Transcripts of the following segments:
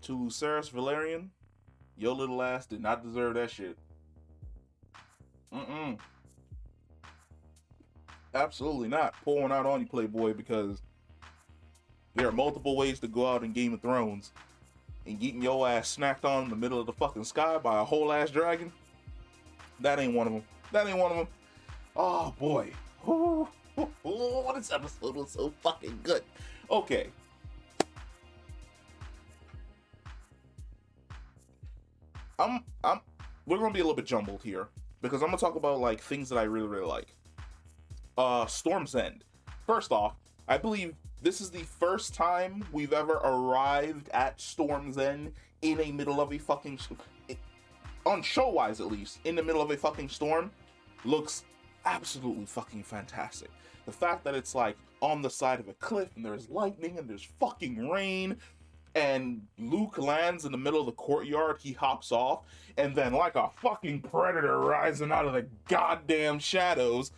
to Lucerys Valerian, your little ass did not deserve that shit. Mm-mm. Absolutely not. Pour one out on you, Playboy, because there are multiple ways to go out in Game of Thrones, and getting your ass snacked on in the middle of the fucking sky by a whole ass dragon, that ain't one of them. That ain't one of them. Oh boy. Ooh, this episode was so fucking good. Okay. I'm we're gonna be a little bit jumbled here because I'm gonna talk about like things that I really, really like. Storm's End. First off, I believe this is the first time we've ever arrived at Storm's End in a middle of a fucking on show-wise at least, in the middle of a fucking storm. Looks absolutely fucking fantastic. The fact that it's like on the side of a cliff and there's lightning and there's fucking rain and Luke lands in the middle of the courtyard, he hops off, and then like a fucking predator rising out of the goddamn shadows,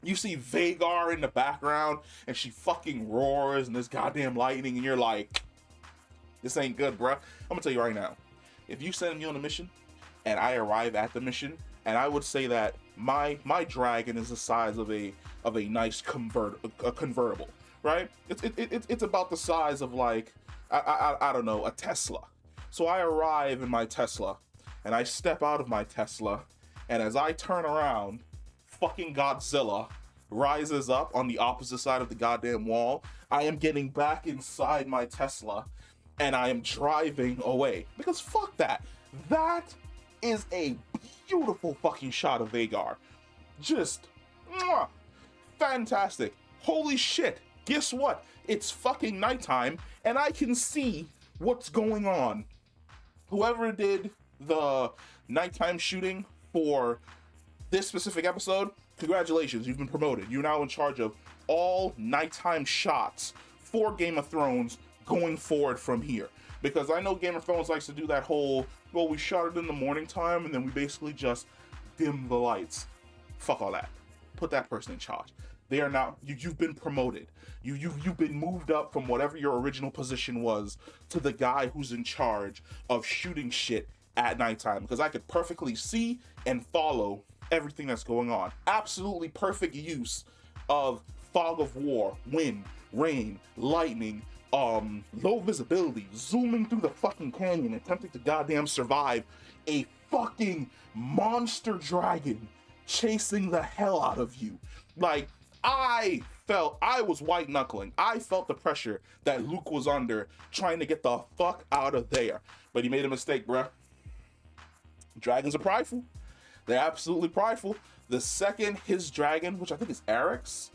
you see Vhagar in the background, and she fucking roars, and there's goddamn lightning, and you're like, this ain't good, bruh. I'm gonna tell you right now, if you send me on a mission, and I arrive at the mission, and I would say that my dragon is the size of a nice convertible, right? It's about the size of like I don't know, a Tesla. So I arrive in my Tesla, and I step out of my Tesla, and as I turn around, fucking Godzilla rises up on the opposite side of the goddamn wall. I am getting back inside my Tesla, and I am driving away. Because fuck that. That is a beautiful fucking shot of Vhagar. Just mwah, fantastic. Holy shit. Guess what? It's fucking nighttime, and I can see what's going on. Whoever did the nighttime shooting for this specific episode, congratulations, you've been promoted. You're now in charge of all nighttime shots for Game of Thrones going forward from here. Because I know Game of Thrones likes to do that whole, well, we shot it in the morning time and then we basically just dim the lights. Fuck all that. Put that person in charge. They are now, you've been promoted. You've been moved up from whatever your original position was to the guy who's in charge of shooting shit at nighttime. Because I could perfectly see and follow everything that's going on. Absolutely perfect use of fog of war, wind, rain, lightning, low visibility, zooming through the fucking canyon, attempting to goddamn survive a fucking monster dragon chasing the hell out of you. Like, I was white knuckling. I felt the pressure that Luke was under trying to get the fuck out of there. But he made a mistake, bruh. Dragons are prideful. They're absolutely prideful. The second his dragon, which I think is Eric's,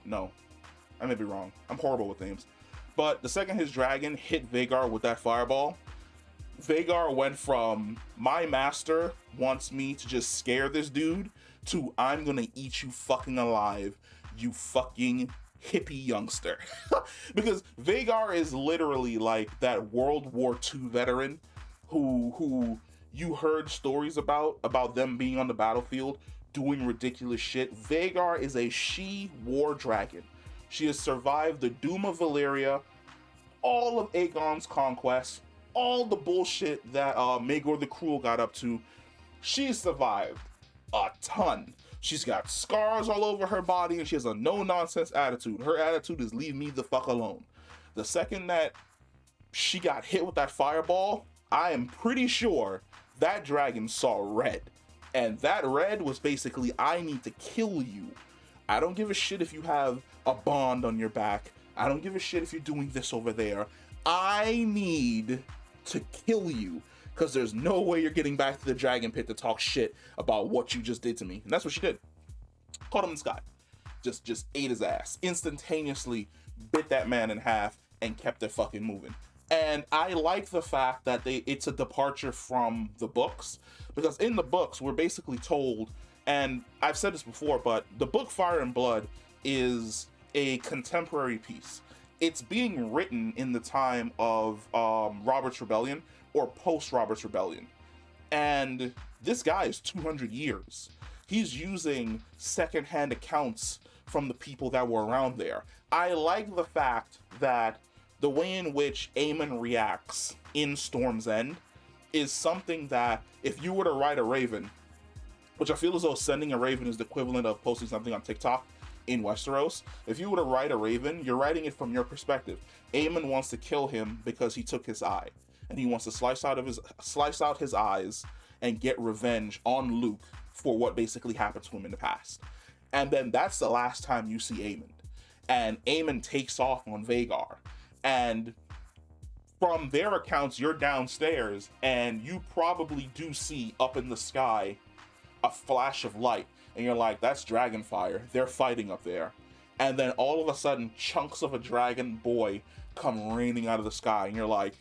no, I may be wrong. I'm horrible with names. But the second his dragon hit Vhagar with that fireball, Vhagar went from my master wants me to just scare this dude to I'm gonna eat you fucking alive, you fucking hippie youngster. Because Vhagar is literally like that World War II veteran who you heard stories about them being on the battlefield doing ridiculous shit. Vhagar is a she-war dragon. She has survived the Doom of Valyria, all of Aegon's conquests, all the bullshit that Maegor the Cruel got up to. She's survived a ton. She's got scars all over her body, and she has a no-nonsense attitude. Her attitude is leave me the fuck alone. The second that she got hit with that fireball, I am pretty sure that dragon saw red. And that red was basically, I need to kill you. I don't give a shit if you have a bond on your back. I don't give a shit if you're doing this over there. I need to kill you, because there's no way you're getting back to the dragon pit to talk shit about what you just did to me. And that's what she did. Caught him in the sky. Just ate his ass. Instantaneously bit that man in half and kept it fucking moving. And I like the fact that it's a departure from the books, because in the books we're basically told, and I've said this before, but the book Fire and Blood is a contemporary piece. It's being written in the time of Robert's Rebellion or post Robert's Rebellion. And this guy is 200 years. He's using secondhand accounts from the people that were around there. I like the fact that the way in which Aemond reacts in Storm's End is something that if you were to write a Raven, which I feel as though sending a Raven is the equivalent of posting something on TikTok in Westeros. If you were to write a Raven, you're writing it from your perspective. Aemond wants to kill him because he took his eye, and he wants to slice out his eyes and get revenge on Luke for what basically happened to him in the past. And then that's the last time you see Aemond. And Aemond takes off on Vhagar. And from their accounts, you're downstairs, and you probably do see up in the sky a flash of light, and you're like, that's Dragonfire, they're fighting up there. And then all of a sudden, chunks of a dragon boy come raining out of the sky, and you're like,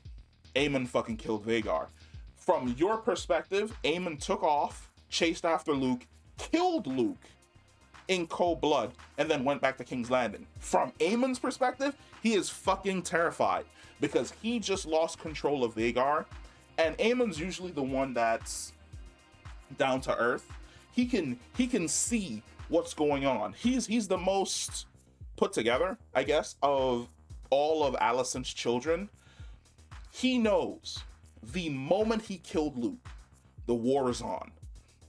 Aemond fucking killed Vhagar. From your perspective, Aemond took off, chased after Luke, killed Luke in cold blood, and then went back to King's Landing. From Aemond's perspective, he is fucking terrified because he just lost control of Vhagar, and Aemond's usually the one that's down to earth. He can see what's going on. He's the most put together, I guess, of all of Alicent's children. He knows the moment he killed Luke, the war is on,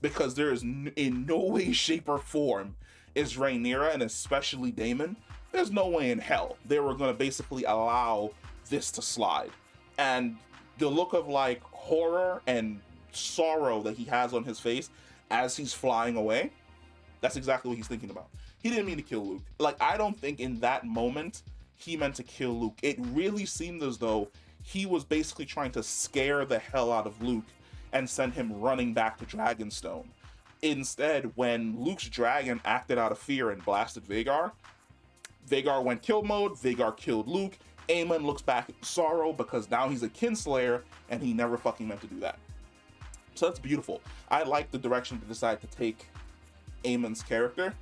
because there is in no way, shape, or form is Rhaenyra, and especially Daemon, there's no way in hell they were going to basically allow this to slide. And the look of like horror and sorrow that he has on his face as he's flying away, that's exactly what he's thinking about. He didn't mean to kill Luke. Like, I don't think in that moment he meant to kill Luke. It really seemed as though he was basically trying to scare the hell out of Luke and send him running back to Dragonstone. Instead, when Luke's dragon acted out of fear and blasted Vhagar, Vhagar went kill mode, Vhagar killed Luke. Aemond looks back in sorrow because now he's a kinslayer and he never fucking meant to do that. So that's beautiful. I like the direction to decide to take Aemond's character.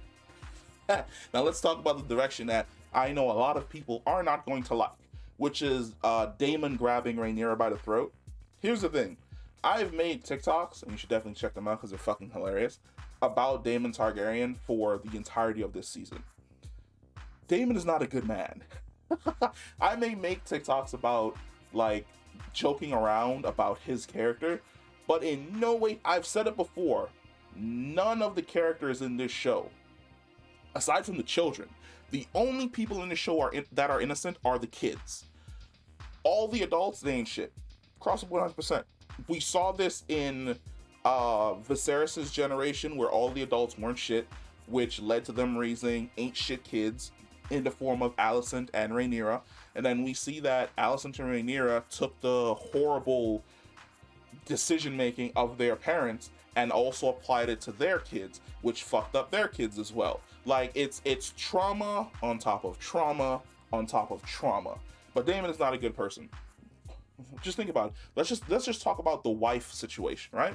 Now let's talk about the direction that I know a lot of people are not going to like, which is Daemon grabbing Rhaenyra by the throat. Here's the thing. I've made TikToks, and you should definitely check them out because they're fucking hilarious, about Daemon Targaryen for the entirety of this season. Daemon is not a good man. I may make TikToks about, like, joking around about his character, but in no way, I've said it before, none of the characters in this show, aside from the children, the only people in the show that are innocent are the kids. All the adults, they ain't shit. Cross up 100%. We saw this in Viserys' generation, where all the adults weren't shit, which led to them raising ain't shit kids in the form of Alicent and Rhaenyra. And then we see that Alicent and Rhaenyra took the horrible decision-making of their parents and also applied it to their kids, which fucked up their kids as well. Like, it's trauma on top of trauma on top of trauma. But Daemon is not a good person. Just think about it. Let's just talk about the wife situation, right?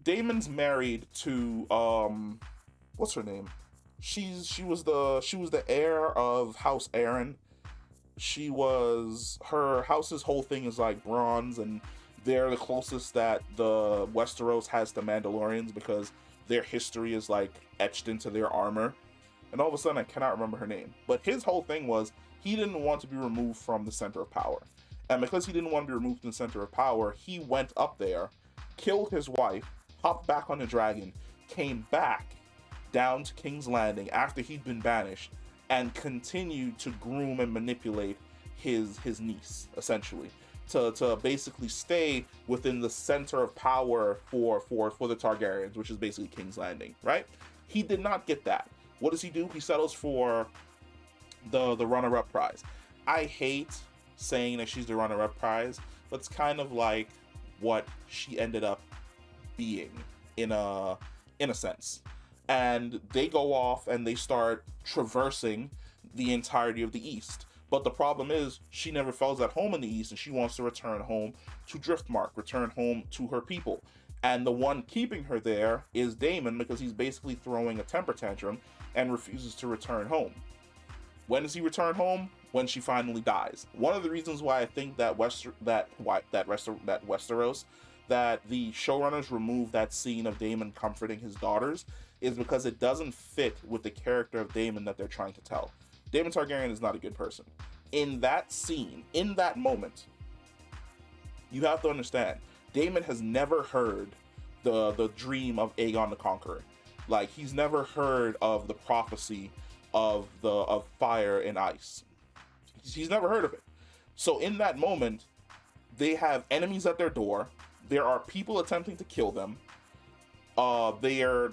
Daemon's married to what's her name? She was the heir of House Aaron. Her house's whole thing is like bronze, and they're the closest that the Westeros has to Mandalorians because their history is like etched into their armor. And all of a sudden I cannot remember her name. But his whole thing was he didn't want to be removed from the center of power. And because he didn't want to be removed from the center of power, he went up there, killed his wife, hopped back on the dragon, came back down to King's Landing after he'd been banished, and continued to groom and manipulate his niece, essentially, to basically stay within the center of power for the Targaryens, which is basically King's Landing, right? He did not get that. What does he do? He settles for the runner-up prize. I hate saying that she's the runner-up prize, but it's kind of like what she ended up being in a sense. And they go off and they start traversing the entirety of the East. But the problem is she never feels at home in the East, and she wants to return home to Driftmark, return home to her people. And the one keeping her there is Daemon, because he's basically throwing a temper tantrum and refuses to return home. When does he return home? When she finally dies. One of the reasons why I think that Westeros, that the showrunners removed that scene of Daemon comforting his daughters, is because it doesn't fit with the character of Daemon that they're trying to tell. Daemon Targaryen is not a good person. in that scene, in that moment, you have to understand, Daemon has never heard the dream of Aegon the Conqueror. Like, he's never heard of the prophecy of fire and ice. He's never heard of it. So in that moment, they have enemies at their door. There are people attempting to kill them. They're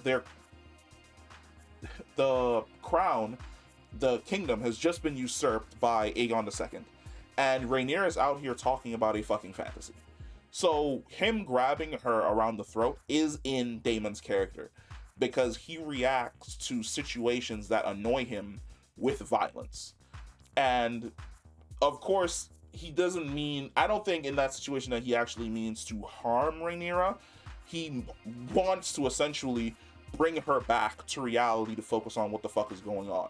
the crown, the kingdom has just been usurped by Aegon II. And Rhaenyra is out here talking about a fucking fantasy. So him grabbing her around the throat is in Daemon's character, because he reacts to situations that annoy him with violence. And of course, he doesn't mean, I don't think in that situation that he actually means to harm Rhaenyra. He wants to essentially bring her back to reality to focus on what the fuck is going on.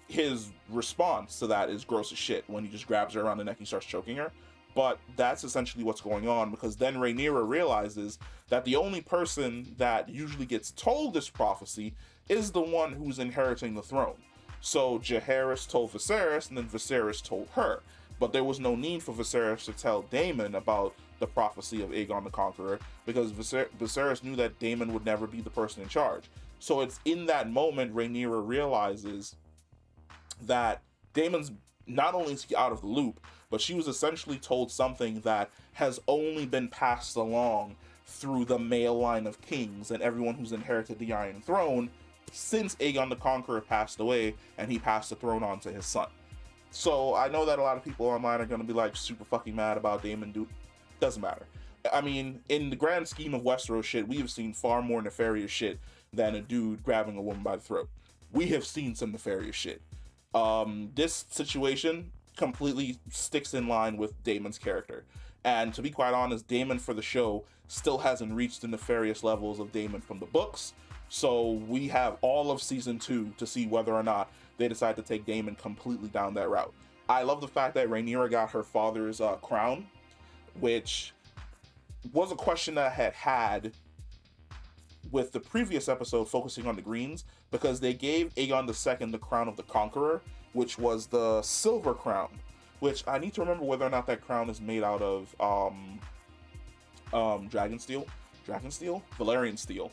His response to that is gross as shit when he just grabs her around the neck and starts choking her. But that's essentially what's going on, because then Rhaenyra realizes that the only person that usually gets told this prophecy is the one who's inheriting the throne. So Jaehaerys told Viserys, and then Viserys told her. But there was no need for Viserys to tell Daemon about the prophecy of Aegon the Conqueror, because Viserys knew that Daemon would never be the person in charge. So it's in that moment Rhaenyra realizes that Daemon's not only is he out of the loop, but she was essentially told something that has only been passed along through the male line of kings and everyone who's inherited the Iron Throne since Aegon the Conqueror passed away and he passed the throne on to his son. So I know that a lot of people online are going to be like super fucking mad about Daemon. Dude, doesn't matter. I mean, in the grand scheme of Westeros shit, we have seen far more nefarious shit than a dude grabbing a woman by the throat. We have seen some nefarious shit. This situation completely sticks in line with Daemon's character. And to be quite honest, Daemon for the show still hasn't reached the nefarious levels of Daemon from the books. So we have all of season 2 to see whether or not they decide to take Daemon completely down that route. I love the fact that Rhaenyra got her father's crown, which was a question that I had with the previous episode focusing on the Greens, because they gave Aegon II the crown of the Conqueror, which was the silver crown, which I need to remember whether or not that crown is made out of dragon steel, Valyrian steel.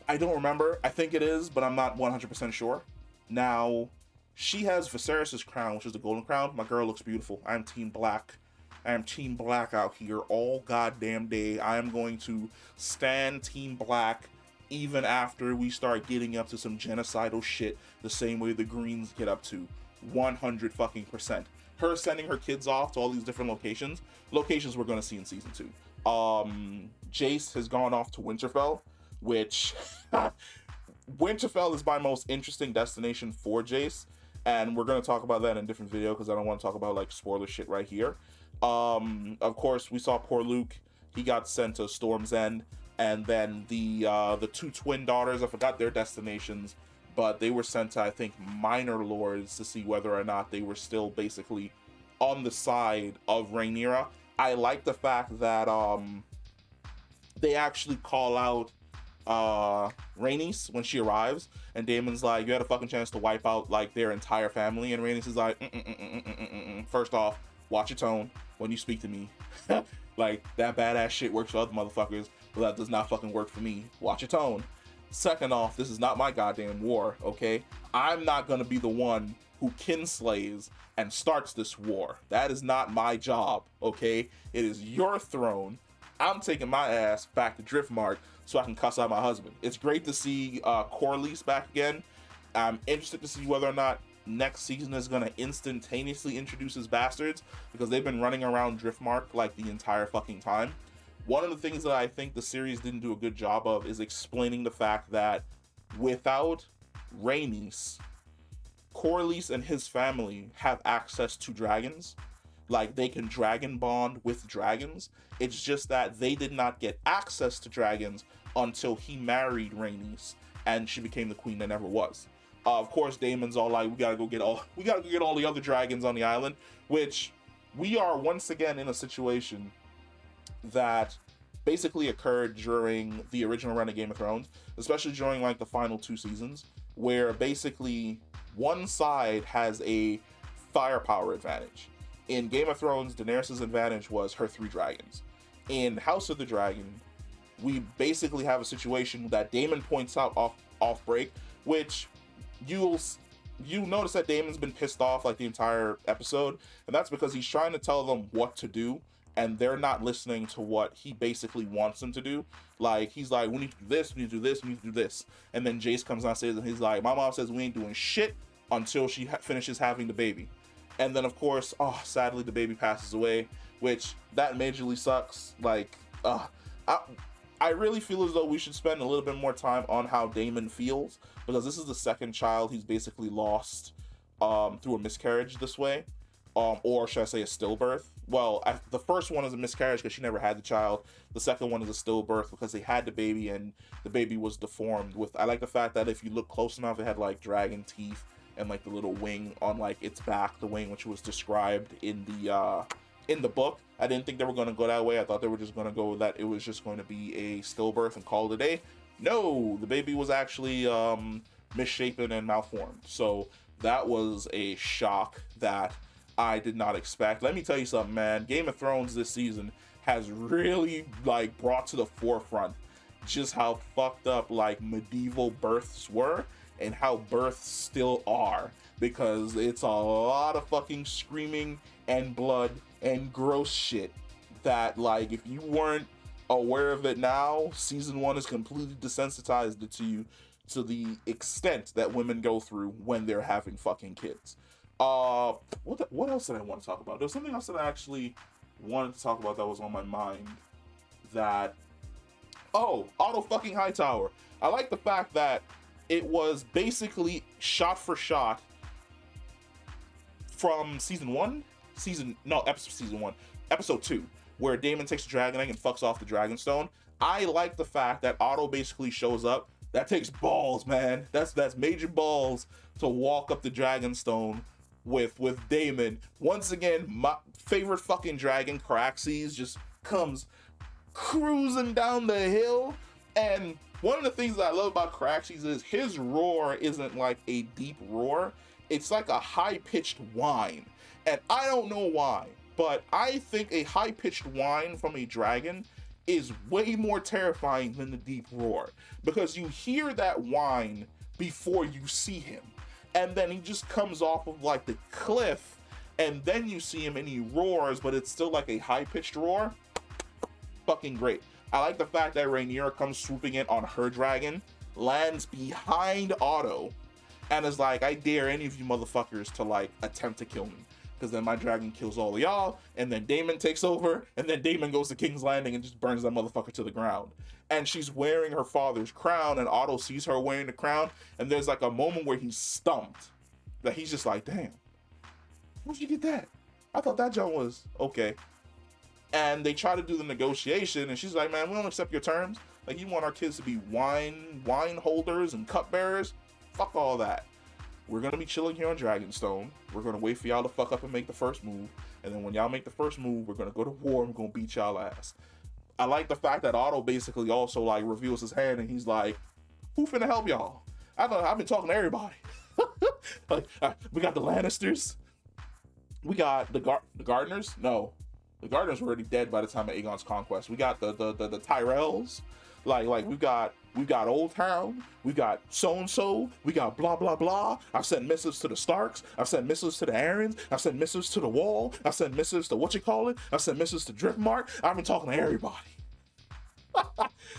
I don't remember. I think it is, but I'm not 100% sure. Now, she has Viserys' crown, which is the golden crown. My girl looks beautiful. I'm team black. I am team black out here all goddamn day. I am going to stand team black even after we start getting up to some genocidal shit the same way the Greens get up to. 100 fucking percent. Her sending her kids off to all these different locations we're going to see in season 2. Jace has gone off to Winterfell, which Winterfell is my most interesting destination for Jace, and we're going to talk about that in a different video because I don't want to talk about like spoiler shit right here. Of course, we saw poor Luke. He got sent to Storm's End, and then the two twin daughters, I forgot their destinations, but they were sent to, I think, Minor Lords to see whether or not they were still basically on the side of Rhaenyra. I like the fact that they actually call out Rhaenys when she arrives, and Daemon's like, you had a fucking chance to wipe out like their entire family, and Rhaenys is like, first off, watch your tone when you speak to me. Like, that badass shit works for other motherfuckers, but that does not fucking work for me. Watch your tone. Second off, this is not my goddamn war, okay? I'm not gonna be the one who kinslays and starts this war. That is not my job, okay? It is your throne. I'm taking my ass back to Driftmark so I can cuss out my husband. It's great to see Corlys back again. I'm interested to see whether or not next season is going to instantaneously introduce his bastards, because they've been running around Driftmark like the entire fucking time. One of the things that I think the series didn't do a good job of is explaining the fact that without Rhaenys, Corlys and his family have access to dragons. Like, they can dragon bond with dragons. It's just that they did not get access to dragons until he married Rhaenys and she became the queen that never was. Of course, Daemon's all like, we gotta go get all the other dragons on the island, which we are once again in a situation that basically occurred during the original run of Game of Thrones, especially during like the final 2 seasons, where basically one side has a firepower advantage. In Game of Thrones, Daenerys' advantage was her 3 dragons. In House of the Dragon, we basically have a situation that Daemon points out off break, which you notice that Daemon's been pissed off like the entire episode, and that's because he's trying to tell them what to do, and they're not listening to what he basically wants them to do. Like, he's like, we need to do this, we need to do this, we need to do this. And then Jace comes downstairs and he's like, my mom says we ain't doing shit until she finishes having the baby. And then, of course, sadly, the baby passes away, which that majorly sucks. Like, I really feel as though we should spend a little bit more time on how Daemon feels, because this is the second child he's basically lost through a miscarriage this way, or should I say a stillbirth. Well, the first one is a miscarriage because she never had the child. The second one is a stillbirth because they had the baby and the baby was deformed. I like the fact that if you look close enough, it had like dragon teeth and like the little wing on like its back, the wing which was described in the book. I didn't think they were going to go that way. I thought they were just going to go that it was just going to be a stillbirth and call it a day. No, the baby was actually misshapen and malformed. So that was a shock that I did not expect. Let me tell you something, man. Game of Thrones this season has really like brought to the forefront just how fucked up like medieval births were and how births still are, because it's a lot of fucking screaming and blood and gross shit that, like, if you weren't aware of it now, season 1 is completely desensitized it to you to the extent that women go through when they're having fucking kids. What else did I want to talk about? There was something else that I actually wanted to talk about that was on my mind. Otto fucking Hightower. I like the fact that it was basically shot for shot from episode 2, where Daemon takes the dragon egg and fucks off the Dragonstone. I like the fact that Otto basically shows up. That takes balls, man. That's major balls to walk up the Dragonstone with Daemon. Once again, my favorite fucking dragon, Caraxes, just comes cruising down the hill. And one of the things that I love about Caraxes is his roar isn't like a deep roar. It's like a high-pitched whine. And I don't know why, but I think a high-pitched whine from a dragon is way more terrifying than the deep roar, because you hear that whine before you see him. And then he just comes off of like the cliff, and then you see him and he roars, but it's still like a high-pitched roar. Fucking great. I like the fact that Rhaenyra comes swooping in on her dragon, lands behind Otto, and is like, I dare any of you motherfuckers to like attempt to kill me, because then my dragon kills all of y'all, and then Daemon takes over, and then Daemon goes to King's Landing and just burns that motherfucker to the ground. And she's wearing her father's crown, and Otto sees her wearing the crown, and there's like a moment where he's stumped, that he's just like, damn, where'd you get that? I thought that joint was okay. And they try to do the negotiation, and she's like, man, we don't accept your terms. Like, you want our kids to be wine holders and cupbearers? Fuck all that. We're gonna be chilling here on Dragonstone. We're gonna wait for y'all to fuck up and make the first move. And then when y'all make the first move, we're gonna go to war and we're gonna beat y'all ass. I like the fact that Otto basically also like reveals his hand and he's like, who finna help y'all? I've been talking to everybody. Like, we got the Lannisters. We got the Gardeners. No, the Gardeners were already dead by the time of Aegon's conquest. We got the Tyrells. Like we've got Old Town, we got so-and-so, we got blah, blah, blah. I've sent missives to the Starks, I've sent missives to the Aryans, I've sent missives to the Wall, I've sent missives to I've sent missives to Driftmark. I've been talking to everybody.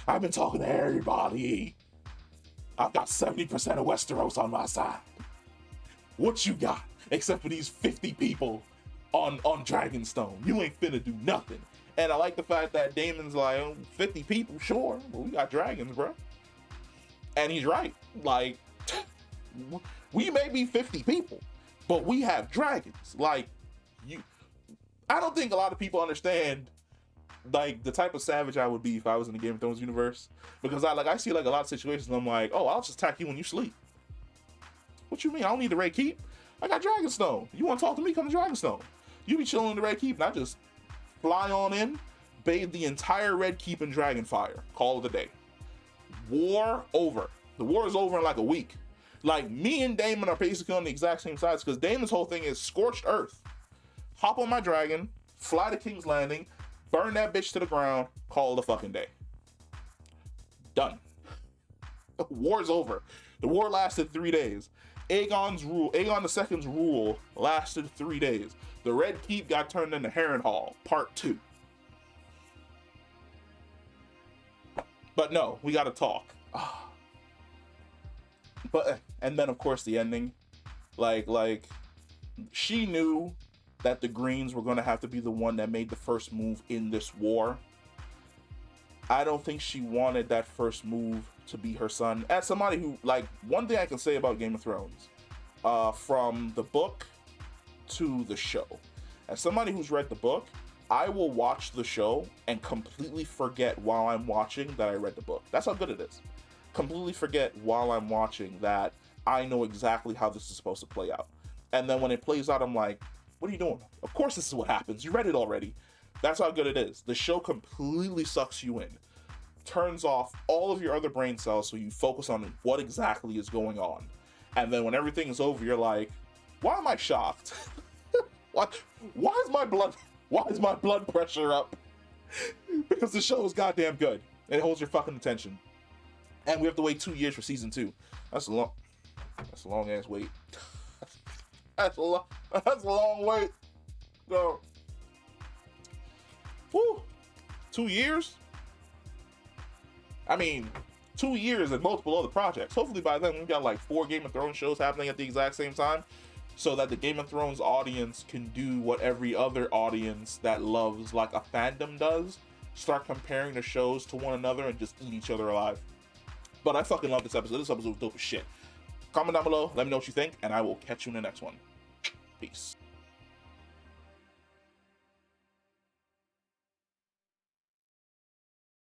I've been talking to everybody. I've got 70% of Westeros on my side. What you got? Except for these 50 people on Dragonstone. You ain't finna do nothing. And I like the fact that Daemon's like, 50 people, sure, but we got dragons, bro. And he's right. Like, we may be 50 people, but we have dragons. Like, I don't think a lot of people understand, like, the type of savage I would be if I was in the Game of Thrones universe. Because I see, like, a lot of situations, and I'm like, oh, I'll just attack you when you sleep. What you mean? I don't need the Red Keep. I got Dragonstone. You want to talk to me? Come to Dragonstone. You be chilling in the Red Keep, and I just fly on in, bathe the entire Red Keep in dragon fire. Call it a day. War over. The war is over in like a week. Like, me and Daemon are basically on the exact same sides, because Daemon's whole thing is scorched earth. Hop on my dragon, fly to King's Landing, burn that bitch to the ground, call it a fucking day. Done. War's over. The war lasted 3 days. Aegon II's rule lasted 3 days. The Red Keep got turned into Harrenhal, Part 2. But no, we gotta talk. But, and then of course the ending. Like, she knew that the Greens were gonna have to be the one that made the first move in this war. I don't think she wanted that first move to be her son. As somebody who, like, one thing I can say about Game of Thrones, from the book to the show, as somebody who's read the book, I will watch the show and completely forget while I'm watching that I read the book. That's how good it is. Completely forget while I'm watching that I know exactly how this is supposed to play out. And then when it plays out, I'm like, what are you doing? Of course this is what happens. You read it already. That's how good it is. The show completely sucks you in. Turns off all of your other brain cells so you focus on what exactly is going on. And then when everything is over, you're like, why am I shocked? Why is my blood pressure up? Because the show is goddamn good. It holds your fucking attention. And we have to wait 2 years for season 2. That's a long ass wait. That's a long wait. So, whew, 2 years? I mean, 2 years and multiple other projects. Hopefully by then we've got like 4 Game of Thrones shows happening at the exact same time, so that the Game of Thrones audience can do what every other audience that loves like a fandom does. Start comparing the shows to one another and just eat each other alive. But I fucking love this episode. This episode was dope as shit. Comment down below, let me know what you think, and I will catch you in the next one. Peace.